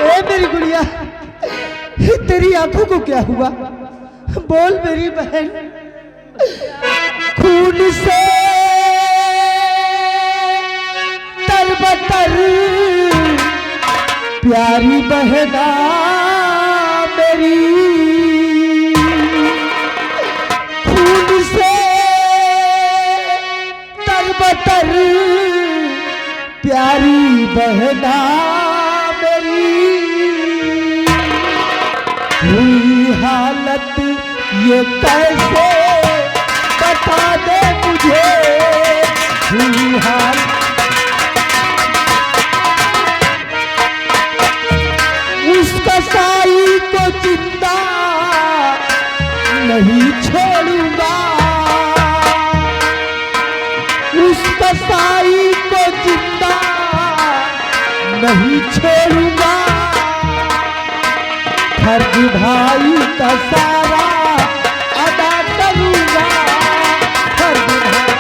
ए मेरी गुड़िया, तेरी आंखों को क्या हुआ? बोल मेरी बहन। खून से तरबतर प्यारी बहना मेरी, खून से तरबतर प्यारी बहना मेरी, हुई हालत ये कैसे बता दे मुझे, हुई हालत। उस कसाई को जिंदा नहीं छोड़ूंगा, उस कसाई को जिंदा नहीं छोड़ूंगा, फर्ज भाई का सारा अदा करूंगा, फर्ज भाई।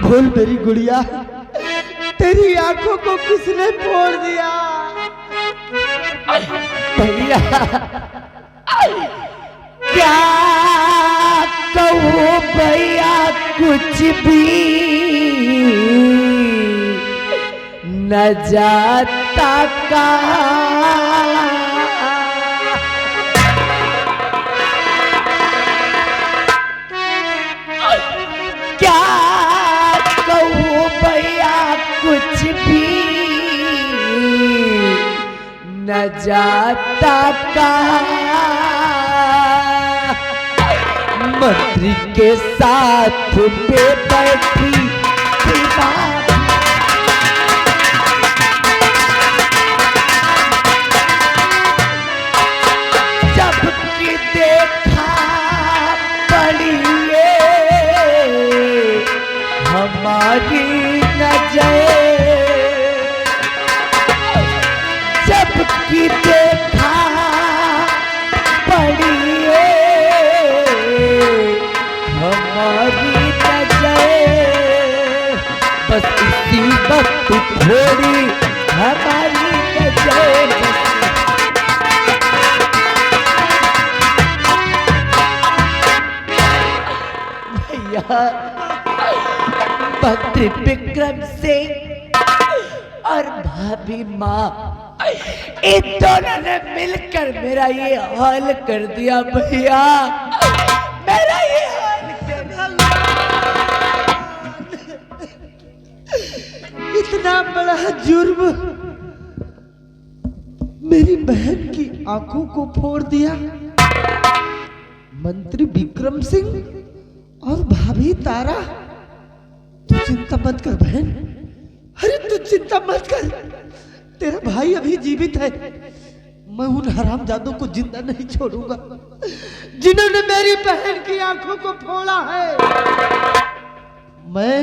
बोल मेरी गुड़िया, तेरी आंखों को किसने फोड़ दिया? भैया क्या कहूँ भैया, कुछ भी न जाता कहाँ, क्या कहूँ भैया, कुछ भी न जाता कहाँ, मंत्री के साथ पे बैठी जबकि देखा पड़ी हमारी नजर, जबकि देखा पड़ी हमारी नजर, बस इसी वक्त थोड़ी हमारी नजर। भैया मंत्री विक्रम सिंह और भाभी माँ, इन दोनों ने मिलकर मेरा ये हाल कर दिया भैया, मेरा ये हाल कर दिया। इतना बड़ा जुर्म मेरी बहन की आंखों को फोड़ दिया। मंत्री विक्रम सिंह और भाभी तारा, तू चिंता मत कर बहन, अरे तू चिंता मत कर, तेरा भाई अभी जीवित है। मैं उन हरामजादों को जिंदा नहीं छोड़ूंगा जिन्होंने मेरी बहन की आंखों को फोड़ा है। मैं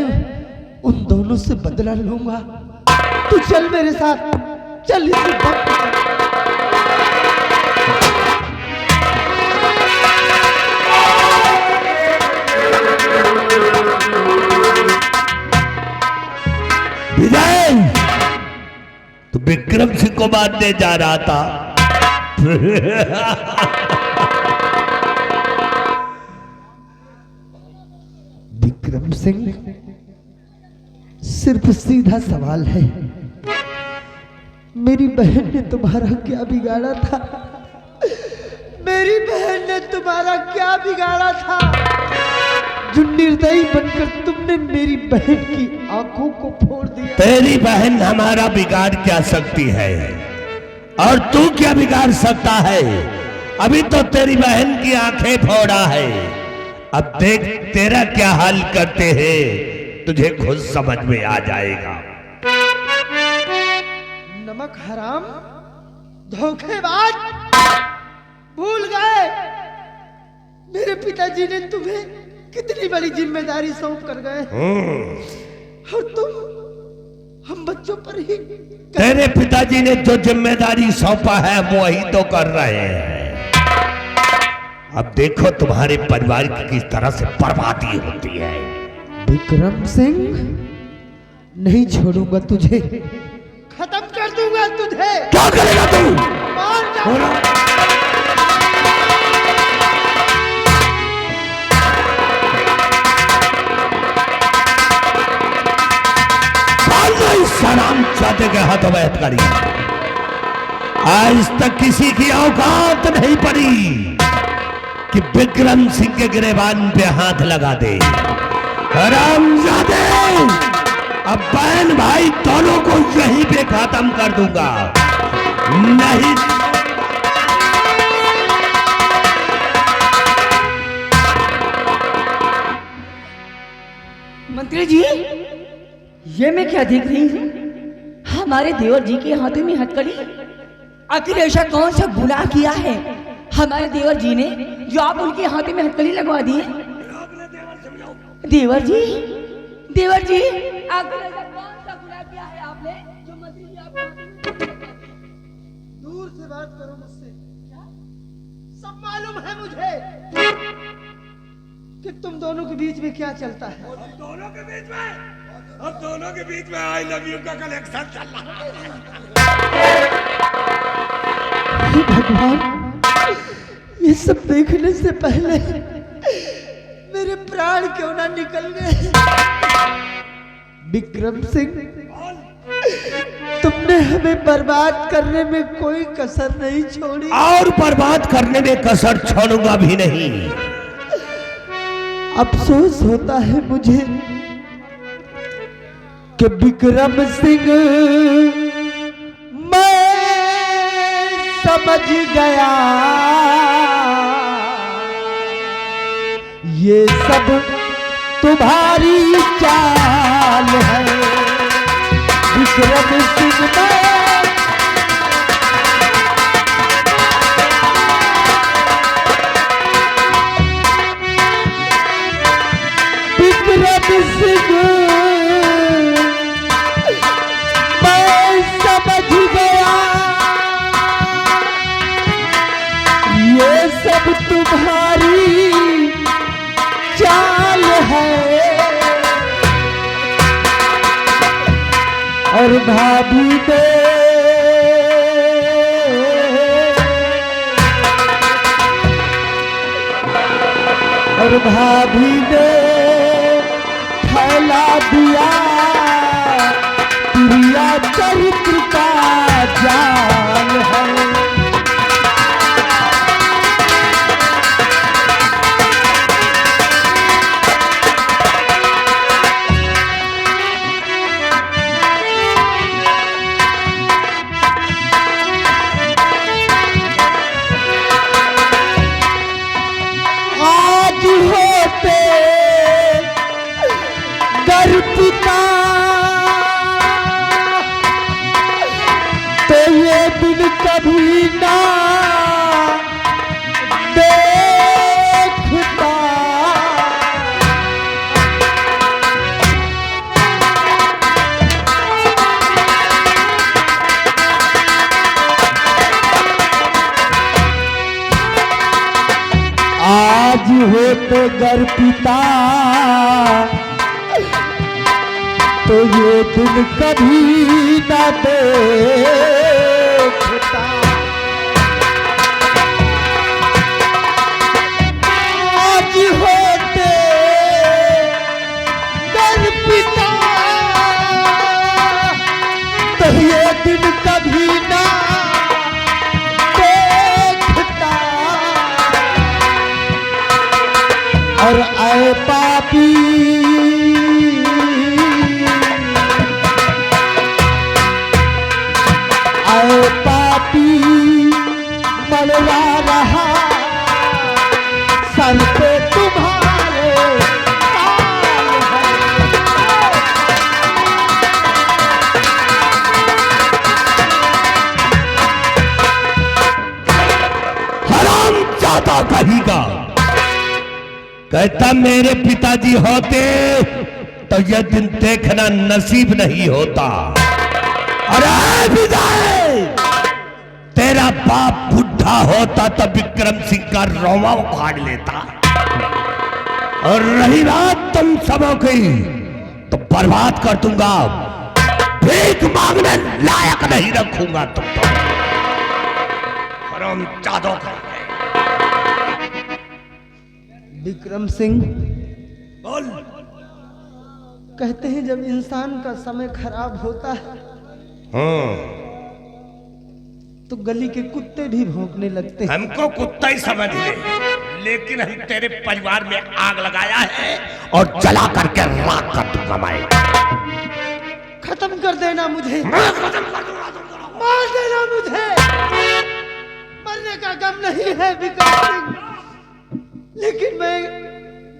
उन दोनों से बदला लूंगा। तू चल मेरे साथ, चल इसी वक्त। विजय, तू विक्रम सिंह को मारने जा रहा था। विक्रम सिंह, सिर्फ सीधा सवाल है, मेरी बहन ने तुम्हारा क्या बिगाड़ा था? मेरी बहन ने तुम्हारा क्या बिगाड़ा था जो निर्दयी बनकर तुमने मेरी बहन की आंखों को फोड़ दिया? तेरी बहन हमारा बिगाड़ क्या सकती है और तू क्या बिगाड़ सकता है? अभी तो तेरी बहन की आंखें फोड़ा है, अब देख तेरा क्या हाल करते हैं, तुझे खुद समझ में आ जाएगा। नमक हराम, धोखेबाज, भूल गए मेरे पिताजी ने तुम्हें कितनी बड़ी जिम्मेदारी सौंप कर गए, और तुम हम बच्चों पर ही। तेरे पिताजी ने जो जिम्मेदारी सौंपा है वो वही तो कर रहे हैं। अब देखो तुम्हारे परिवार की किस तरह से बर्बादी होती है। विक्रम सिंह, नहीं छोड़ूंगा तुझे, खत्म कर दूंगा तुझे। क्या करेगा तू? मार डालूंगा। सलाम चाहते के हाथों में करी, आज तक किसी की औकात नहीं पड़ी कि विक्रम सिंह के गिरेबान पे हाथ लगा दे। हरामजादे, अब बहन भाई दोनों को यहीं पे खत्म कर दूंगा। नहीं मंत्री जी, ये मैं क्या देख रही हूँ? हमारे देवर जी के हाथों में हथकड़ी। आखिर ऐसा कौन सा गुनाह किया है हमारे देवर जी ने जो आप उनके हाथों में हथकड़ी लगवा दी है? देवर जी, देवर जी, आखिर ऐसा कौन सा गुनाह किया है आपने जो मंत्री जी आपको दूर से बात करो मुझसे। क्या सब मालूम है मुझे कि तुम दोनों के बीच में क्या चलता है। दोनों के बीच में, अब दोनों के बीच में आई लव यू का कलेक्शन चल रहा है। हे भगवान, ये सब देखने से पहले मेरे प्राण क्यों ना निकल गए। विक्रम सिंह, तुमने हमें बर्बाद करने में कोई कसर नहीं छोड़ी और बर्बाद करने में कसर छोड़ूंगा भी नहीं। अफसोस होता है मुझे कि विक्रम सिंह, मैं समझ गया ये सब तुम्हारी चाल है। विक्रम सिंह, विक्रम सिंह, मैं समझ गया ये सब तुम्हारी चाल है। और भाभी ने फैला दिया प्रिया चरित्र का जाल है। आज होते गर पिता तो ये दिन कभी ना देखता। आज होते गर पिता तो ये दिन कभी ना देखता। आज होते गर पिता तो ये दिन कभी ना देखता। और आए पापी मरवा रहा सर पे तुम्हारे ताल है। हराम जाता कहेगा, कहता मेरे पिताजी होते तो यह दिन देखना नसीब नहीं होता। अरे विजय, तेरा बाप बुढ़ा होता तो विक्रम सिंह का रोमा उखाड़ लेता, और रही बात तुम सबों की तो बर्बाद कर दूंगा, भीख मांगने लायक नहीं रखूंगा तुमको। हरामजादों का विक्रम सिंह, बोल। कहते हैं जब इंसान का समय खराब होता है तो गली के कुत्ते भी भौंकने लगते हैं। हमको कुत्ता ही समझ ले, लेकिन हम तेरे परिवार में आग लगाया है और जला करके राख कर दूंगा मैं। खत्म कर देना मुझे, मैं खत्म कर दूंगा तुमको। मार देना मुझे। मरने का गम नहीं है विक्रम सिंह, लेकिन मैं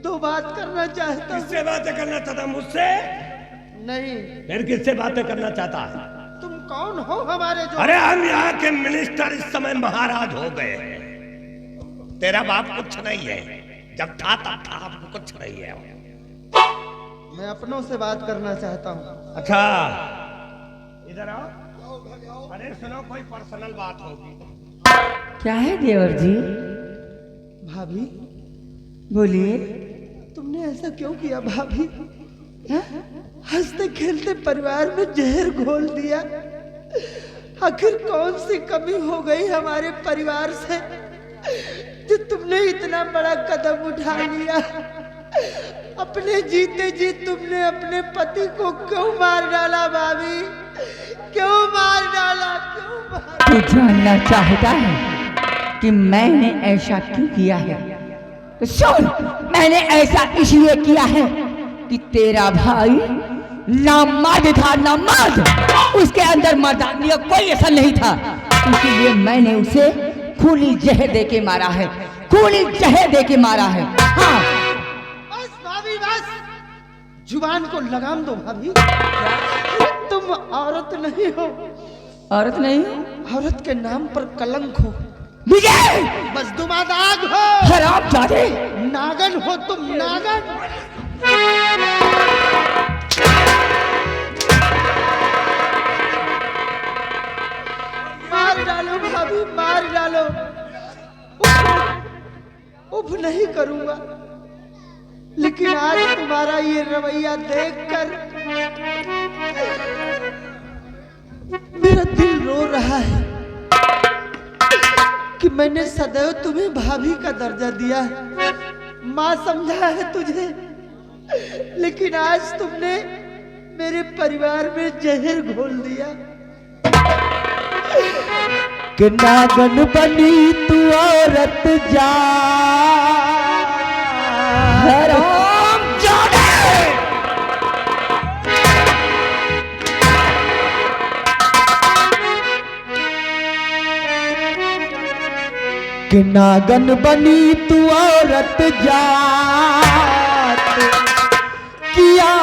दो बात करना चाहता हूँ। किससे बातें करना चाहता? मुझसे नहीं, फिर किससे बातें करना चाहता है? तुम कौन हो हमारे जो? अरे हम यहाँ के मिनिस्टर इस समय महाराज हो गए हैं। तेरा बाप कुछ नहीं है, जब था तब था, अब कुछ नहीं है। मैं अपनों से बात करना चाहता हूँ। अच्छा इधर आओ। अरे सुनो, कोई पर्सनल बात होगी। क्या है देवर जी? भाभी, बोलिए। तुमने ऐसा क्यों किया भाभी? हंसते खेलते परिवार में जहर घोल दिया। आखिर कौन सी कमी हो गई हमारे परिवार से जो तुमने इतना बड़ा कदम उठा लिया? अपने जीते जी तुमने अपने पति को क्यों मार डाला भाभी? क्यों मार डाला? क्यों मार? तू जानना चाहता है कि मैंने ऐसा क्यों किया है? तो सुन, मैंने ऐसा इसलिए किया है कि तेरा भाई नामर्द था, नामर्द। उसके अंदर मर्दानी का कोई असर नहीं था, इसलिए मैंने उसे खूनी जहर दे के मारा है, खूनी जहर दे के मारा है। हाँ बस भाभी, बस जुबान को लगाम दो भाभी। तुम औरत नहीं हो, औरत नहीं हो? औरत के नाम पर कलंक हो। विजय, बस दुमादाग हो, खराब जाते नागन हो तुम, नागन। मार डालो भाभी, मार डालो। उफ नहीं करूंगा, लेकिन आज तुम्हारा ये रवैया देखकर मेरा दिल रो रहा है कि मैंने सदैव तुम्हें भाभी का दर्जा दिया है, माँ समझा है तुझे, लेकिन आज तुमने मेरे परिवार में जहर घोल दिया। कि नागन बनी तू औरत जा, कि नागन बनी तू औरत जात, किया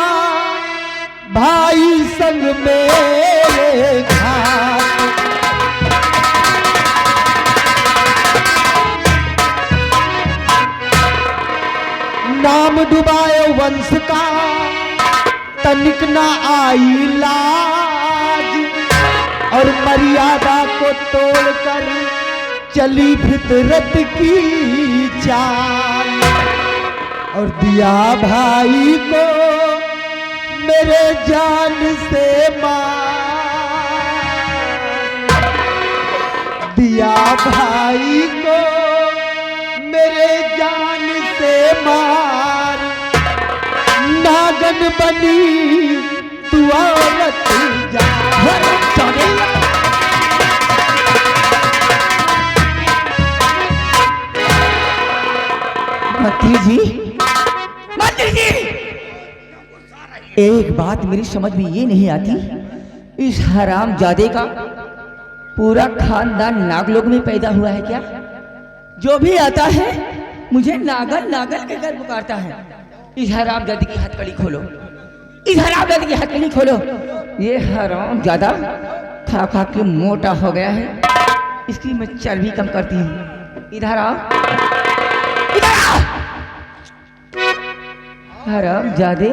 भाई संग मेरे घात। नाम डुबाए वंश का तनिक ना आई लाज, और मर्यादा को तोड़कर चली फितरत की चाल, और दिया भाई को मेरे जान से मार, दिया भाई को मेरे जान से मार। नागन बनी तू औरत जा। मंत्री जी, मंत्री जी, एक बात मेरी समझ में ये नहीं आती, इस हरामजादे का पूरा खानदान नागलोक में पैदा हुआ है क्या? जो भी आता है मुझे नागल नागल के घर पुकारता है। इस हरामजादे की हथकड़ी खोलो, इस हरामजादे की हथकड़ी खोलो। ये हरामजादा खा खा के मोटा हो गया है, इसकी मैं चर्बी कम करती हूँ। इधर आओ, इधर आओ। हरामजादे,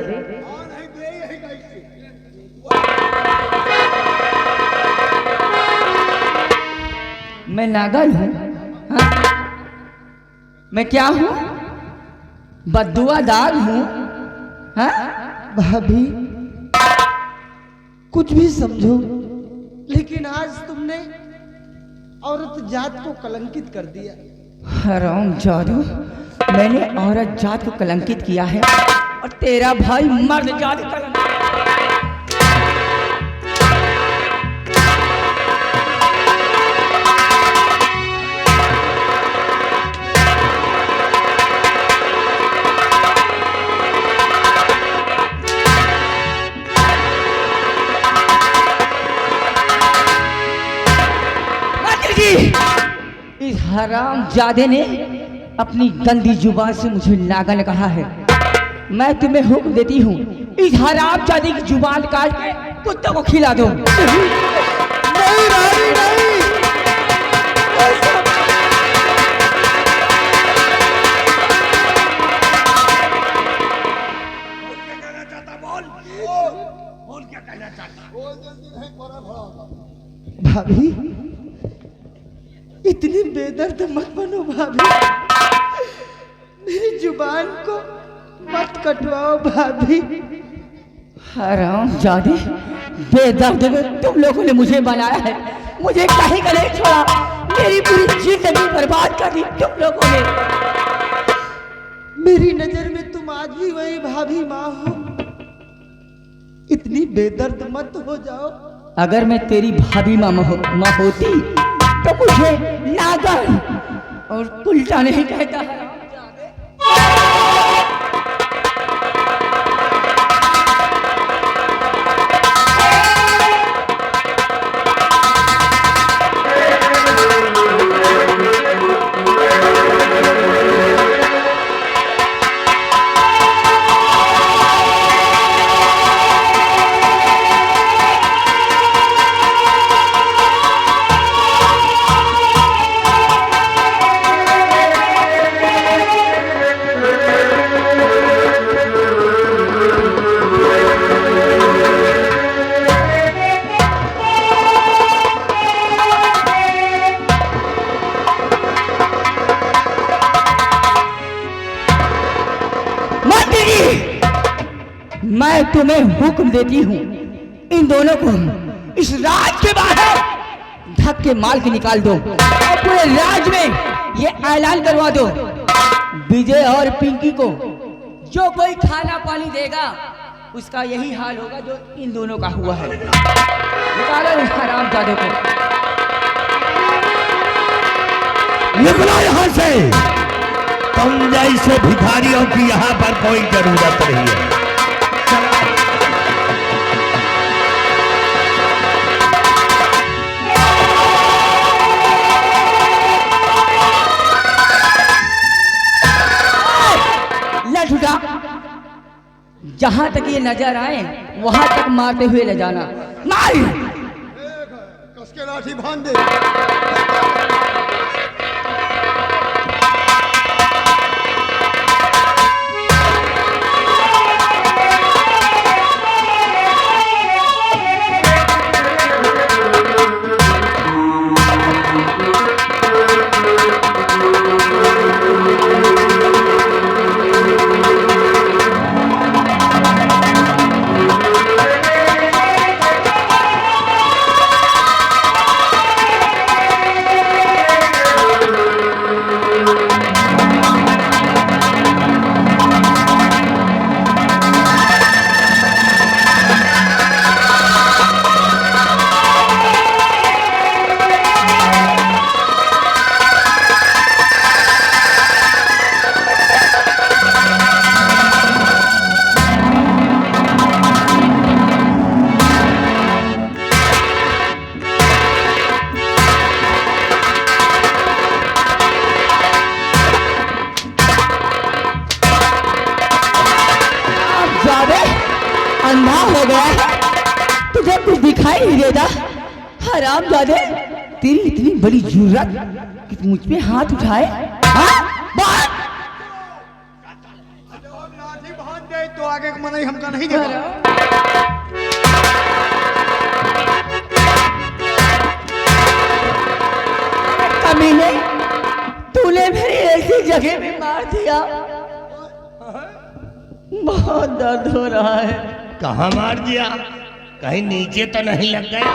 मैं नागल हूँ? हाँ? मैं क्या हूँ? बद्दुआदार हूँ? हाँ? भाभी कुछ भी समझो, लेकिन आज तुमने औरत जात को कलंकित कर दिया। हराम जादू, मैंने औरत जात को कलंकित किया है और तेरा भाई मर्द जात को कलंकित। इस हराम जादे ने अपनी गंदी जुबान से मुझे नागन कहा है। मैं तुम्हें हुक्म देती हूँ, इस हराम जादे की जुबान काट के कुत्तों को खिला दो। नहीं रानी नहीं, ऐसा बोल क्या कहना चाहता? भाभी इतनी बेदर्द मत बनो भाभी, मेरी जुबान को मत कटवाओ भाभी। हराम जादे, बेदर्द में तुम लोगों ने मुझे बनाया है, मुझे कहीं का नहीं छोड़ा, मेरी पूरी जिंदगी बर्बाद कर दी तुम लोगों ने। मेरी नजर में तुम आज भी वही भाभी माँ हो, इतनी बेदर्द मत हो जाओ। अगर मैं तेरी भाभी माँ होती तो मुझे नागर और उल्टा नहीं कहता। मैं तुम्हें हुक्म देती हूँ, इन दोनों को इस राज के बाहर धक के माल के निकाल दो और पूरे राज में ये ऐलान करवा दो, विजय और पिंकी को जो कोई खाना पानी देगा उसका यही हाल होगा जो इन दोनों का हुआ है। निकालो इस हराम जादे को। निकलो यहाँ से, तुम जैसे भिखारियों की यहाँ पर कोई जरूरत नहीं है। जहां तक ये नजर आए वहां तक मारते हुए ले जाना। मार! कसके लाठी बांध दे। अंधा हो गया है, तुझे कुछ दिखाई नहीं देता। हरामजादे, तेरी इतनी बड़ी जुर्रत कि तू मुझ पे हाथ उठाए। हाँ? लाठी बांध दे तो आगे का मनाई हमका नहीं देखा। तूने मेरी ऐसी जगह पे मार दिया, बहुत दर्द हो रहा है। कहाँ मार दिया? कहीं नीचे तो नहीं लग गए?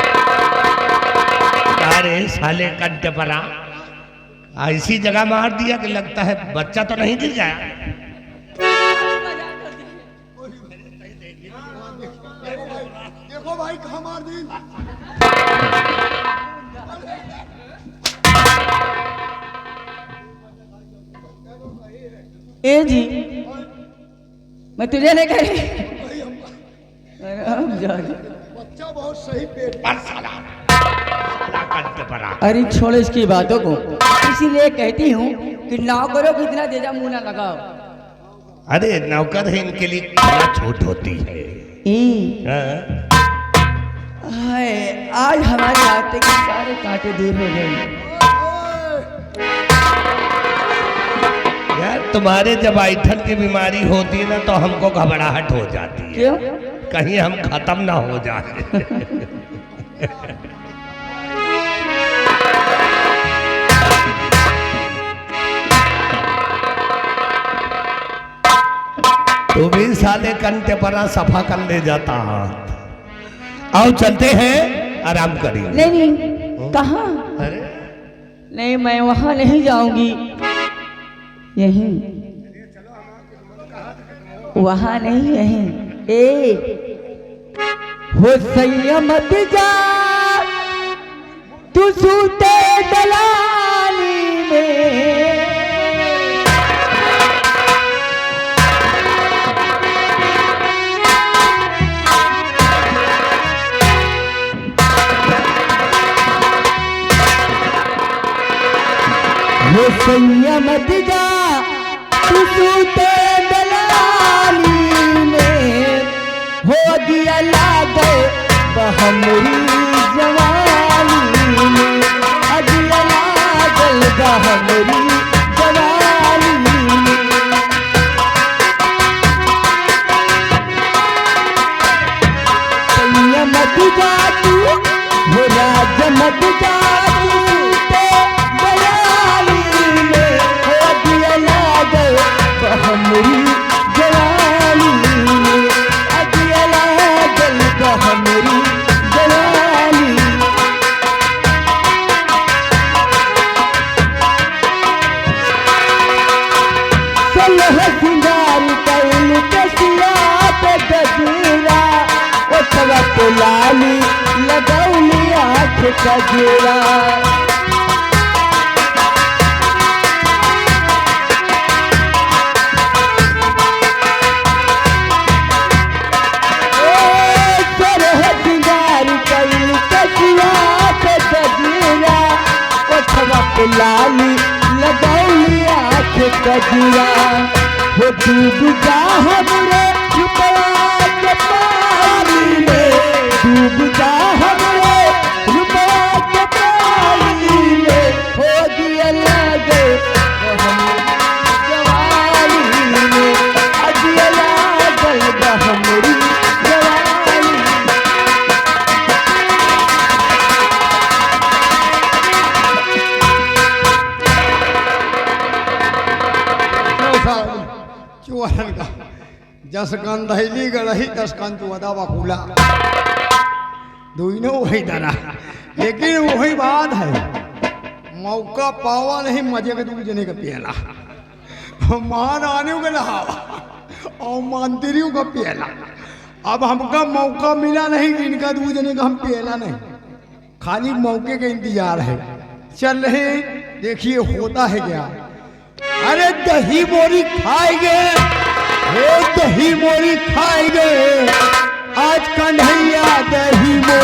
अरे साले कंटे परा, ऐसी जगह मार दिया कि लगता है बच्चा तो नहीं गिर गया। देखो भाई कहाँ मार दी। ए जी, मैं तुझे नहीं कही। बच्चा बहुत सही पेट। पर साला, साला कंटे परा। अरे छोड़ इसकी बातों को, इसीलिए कहती हूँ कि नौकरों को इतना देजा मुंह ना लगाओ। अरे नौकर है, इनके लिए क्या छूट होती है? हाँ? हाय, आज हमारे रास्ते के सारे कांटे दूर हो गए। यार तुम्हारे जब ऐठन की बीमारी होती है ना तो हमको घबराहट हो जाती है। क्यों? कहीं हम खत्म ना हो जाए। तू भी साले कंटे परा सफा कर ले जाता हाथ। आओ चलते हैं, आराम करिए। नहीं नहीं, कहाँ? अरे नहीं, मैं वहां नहीं जाऊंगी, यहीं। वहां नहीं, यहीं। हो संयमत जा तू सूते दलाली में, हो संयमत जा तू सूते दलाली में, हो दिया लागो बहमरी जवानी में, अदिया लागल बहमरी जवानी में। संयमत जा तू, हो राजमत जा तू सूते दलाली में, हो दिया लागल बहमरी जवानी में, अदिया लागल बहमरी जवानी। सलह सिंगार कैल कसिया पे गजरा, ओठवा पे लाली लगौली आँख कजरा। लाली लगौली आँख कजिया, हो डूब जा हमरे रुपया के पानी में, डूब जा हमरे रुपया के पानी में, हो दिया लगे हम जवानी में, अदिया लागल हमरी जवानी। चुहन का जस कान दहली गढ़ी 10 कान तू अदा बकुला, दोनों वही दरा। लेकिन वही बात है, मौका पावा नहीं मजे के दूर जने का पियला, महारानियों का नहावा और मंत्रियों का पियला। अब हमका मौका मिला नहीं कि इनका दूर जने का हम पियला नहीं, खाली मौके का इंतजार है। चल रहे देखिए होता है क्या। अरे दही मोरी खाएंगे, दही मोरी खाएंगे, आज कन्हैया दही मोरी